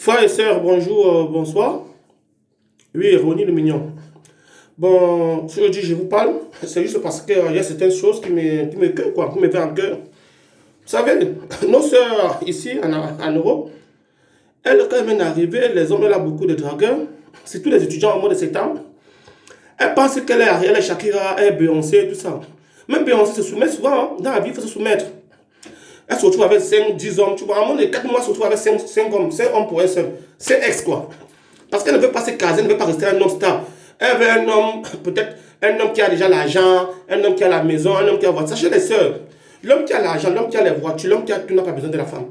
Frères et sœurs, bonjour, bonsoir. Oui, Ronnie le Mignon. Bon, aujourd'hui, je vous parle. C'est juste parce qu'il y a certaines choses qui me cœur, quoi, qui me viennent en cœur. Vous savez, nos sœurs ici en Europe, elles, quand elles viennent d'arriver, les hommes, elles ont beaucoup de dragueurs. C'est tous les étudiants au mois de septembre. Elles pensent qu'elle est Ariel, elle est Shakira, elle est Beyoncé, tout ça. Même Beyoncé se soumet souvent, hein. Dans la vie, il faut se soumettre. Elle se retrouve avec 5, 10 hommes, tu vois. En moins de 4 mois, elle se retrouve avec 5 hommes. 5 hommes pour elle seule. C'est ex, quoi. Parce qu'elle ne veut pas se caser, elle ne veut pas rester un homme stable. Elle veut un homme, peut-être un homme qui a déjà l'argent, un homme qui a la maison, un homme qui a la voiture. Sachez les sœurs, l'homme qui a l'argent, l'homme qui a les voitures, l'homme qui a tout n'a pas besoin de la femme.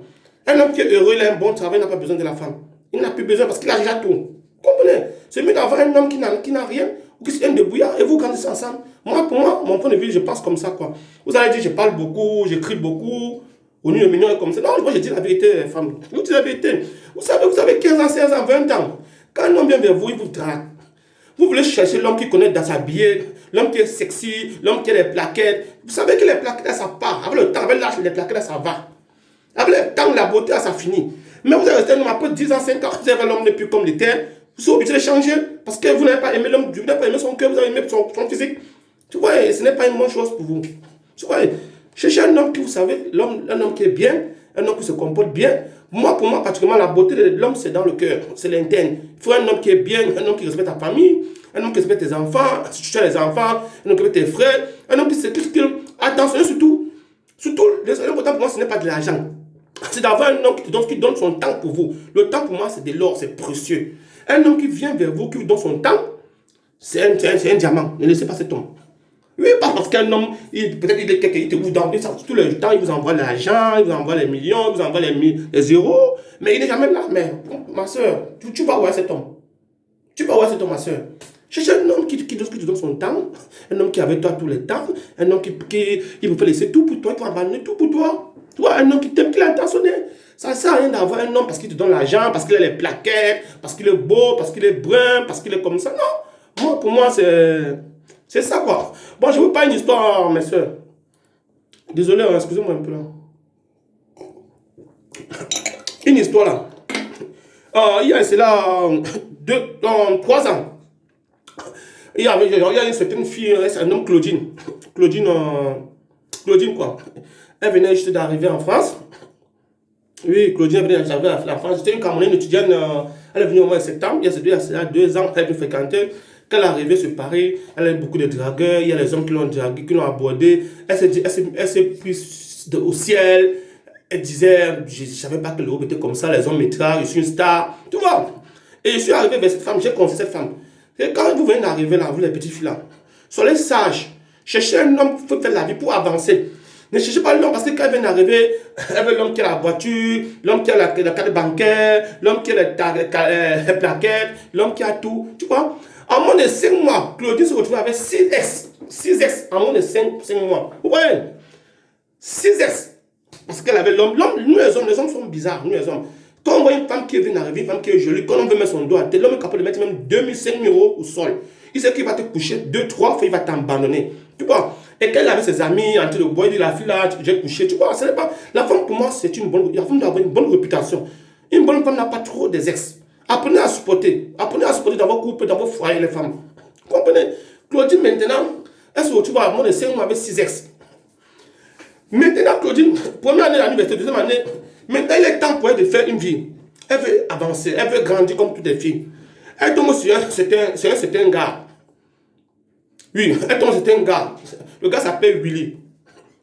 Un homme qui est heureux, il a un bon travail, n'a pas besoin de la femme. Il n'a plus besoin parce qu'il a déjà tout. Comprenez? C'est mieux d'avoir un homme qui n'a rien ou qui se de bouillard et vous grandissez ensemble. Moi, pour moi, mon point de vue, je pense comme ça, quoi. Vous allez dire, je parle beaucoup, j'écris beaucoup. Au niveau mignon est comme ça. Non, moi je dis la vérité, femme. Je vous dis la vérité. Vous avez 15 ans, 16 ans, 20 ans. Quand un homme vient vers vous, il vous drague. Vous voulez chercher l'homme qui connaît dans sa billet, l'homme qui est sexy, l'homme qui a les plaquettes. Vous savez que les plaquettes, ça part. Avec le temps, avec l'âge, les plaquettes, ça va. Avec le temps, la beauté, ça finit. Mais vous avez resté un homme après 10 ans, 5 ans, vous avez l'homme n'est plus comme il était. Vous êtes obligé de changer parce que vous n'avez pas aimé l'homme, vous n'avez pas aimé son cœur, vous avez aimé son physique. Tu vois, ce n'est pas une bonne chose pour vous. Tu vois, cherchez un homme qui, vous savez, un homme qui est bien, un homme qui se comporte bien. Moi, pour moi, particulièrement, la beauté de l'homme, c'est dans le cœur, c'est l'interne. Il faut un homme qui est bien, un homme qui respecte ta famille, un homme qui respecte tes enfants, si tu as les enfants, un homme qui respecte tes frères, un homme qui sait attention, surtout, l'important pour moi, ce n'est pas de l'argent. C'est d'avoir un homme qui donne son temps pour vous. Le temps, pour moi, c'est de l'or, c'est précieux. Un homme qui vient vers vous, qui vous donne son temps, c'est un diamant. Ne laissez pas cet homme. Oui, pas parce qu'un homme, peut-être il est quelqu'un, il te vous donne tout le temps, il vous envoie l'argent, il vous envoie les millions, il vous envoie les euros, mais il n'est jamais là. Mais ma soeur, tu vas voir cet homme. Tu vas voir cet homme, ma soeur. Cherche un homme qui te donne son temps, un homme qui est avec toi tout le temps, un homme qui vous fait laisser tout pour toi, il va abandonner tout pour toi. Tu vois, un homme qui t'aime, qui l'a intentionné. Ça ne sert à rien d'avoir un homme parce qu'il te donne l'argent, parce qu'il a les plaquettes, parce qu'il est beau, parce qu'il est brun, parce qu'il est comme ça. Non, moi, pour moi, c'est ça, quoi. Bon, je vous parle une histoire, mes soeurs. Désolé, hein, excusez-moi un peu là. Une histoire là. Il y a cela 3 ans. Il y a une certaine fille, un homme Claudine. Claudine quoi. Elle venait juste d'arriver en France. Oui, Claudine venait d'arriver en France. C'était une Camerounaise étudiante. Elle est venue au mois de septembre. Il y a 2 ans, elle est venue fréquenter. Quand elle est arrivée sur Paris, elle a eu beaucoup de dragueurs. Il y a les hommes qui l'ont draguée, qui l'ont abordée. Elle s'est prise au ciel. Elle disait, je ne savais pas que l'Europe était comme ça. Les hommes m'étraillent, je suis une star. Tu vois. Et je suis arrivé vers cette femme, j'ai conseillé cette femme. Et quand vous venez d'arriver là, vous les petites filles là, soyez sages. Cherchez un homme qui peut faire la vie pour avancer. Ne cherchez pas l'homme parce que quand elle vient d'arriver, elle veut l'homme qui a la voiture, l'homme qui a la carte bancaire, l'homme qui a les plaquettes, l'homme qui a tout. Tu vois. En moins de 5 mois, Claudine se retrouve avec 6 ex. 6 ex en moins de 5 mois. Vous voyez 6 ex. Parce qu'elle avait l'homme. Nous les hommes sont bizarres, nous les hommes. Quand on voit une femme qui vient d'arriver, une femme qui est jolie, quand on veut mettre son doigt à terre, l'homme est capable de mettre même 2000, 5000 euros au sol. Il sait qu'il va te coucher 2, 3 fois, il va t'abandonner. Tu vois. Et qu'elle avait ses amis en train de boire, il dit la fille là, j'ai couché. Tu vois, ce n'est pas. La femme pour moi, c'est une bonne. La femme doit avoir une bonne réputation. Une bonne femme n'a pas trop des ex. Apprenez à supporter. Apprenez à supporter dans vos couples, dans vos foyers, les femmes. Vous comprenez? Claudine, maintenant, elle se retrouve à moins de 5 mois avec 6 ex. Maintenant, Claudine, première année de l'université, deuxième année, maintenant il est temps pour elle de faire une vie. Elle veut avancer, elle veut grandir comme toutes les filles. Elle tombe sur un gars. Oui, elle tombe sur un gars. Le gars s'appelle Willy.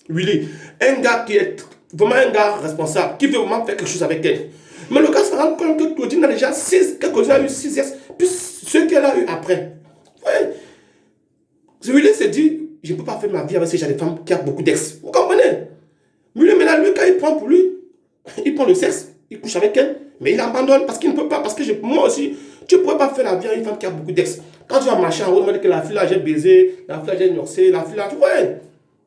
Willy. Un gars qui est vraiment un gars responsable, qui veut vraiment faire quelque chose avec elle. Mais le gars se rend compte que Claudine a déjà 6, que Claudine a eu 6 ex, plus ceux qu'elle a eu après. Ouais. Willy se dit, je ne peux pas faire ma vie avec ces gens de femmes qui ont beaucoup d'ex. Vous comprenez? Lui, maintenant, lui, quand il prend pour lui, il prend le sexe, il couche avec elle, mais il abandonne parce qu'il ne peut pas, parce que moi aussi, tu ne pourrais pas faire la vie avec une femme qui a beaucoup d'ex. Quand tu vas marcher en haut, on va dire que la fille là, j'ai baisé, la fille là, j'ai norsé, la fille là, tu vois,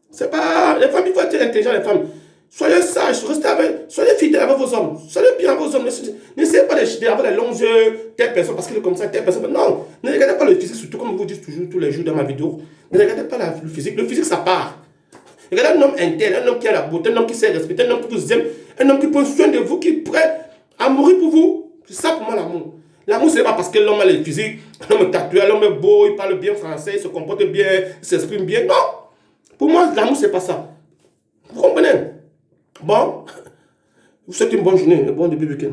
c'est pas, les femmes, il faut être intelligent, les femmes. Soyez sages, restez avec, soyez fidèles avec vos hommes, soyez bien avec vos hommes. N'essayez pas d'avoir les longs yeux, telle personne, parce qu'il est comme ça, telle personne. Non, ne regardez pas le physique, surtout comme je vous dis toujours tous les jours dans ma vidéo. Ne regardez pas le physique. Le physique, ça part. Regardez un homme interne, un homme qui a la beauté, un homme qui sait respecter, un homme qui vous aime, un homme qui prend soin de vous, qui est prêt à mourir pour vous. C'est ça pour moi l'amour. L'amour, c'est pas parce que l'homme a les physiques, l'homme est tatoué, l'homme est beau, il parle bien français, il se comporte bien, il s'exprime bien. Non. Pour moi, l'amour, c'est pas ça. Vous comprenez? Bon, je vous souhaite une bonne journée, un bon début de week-end.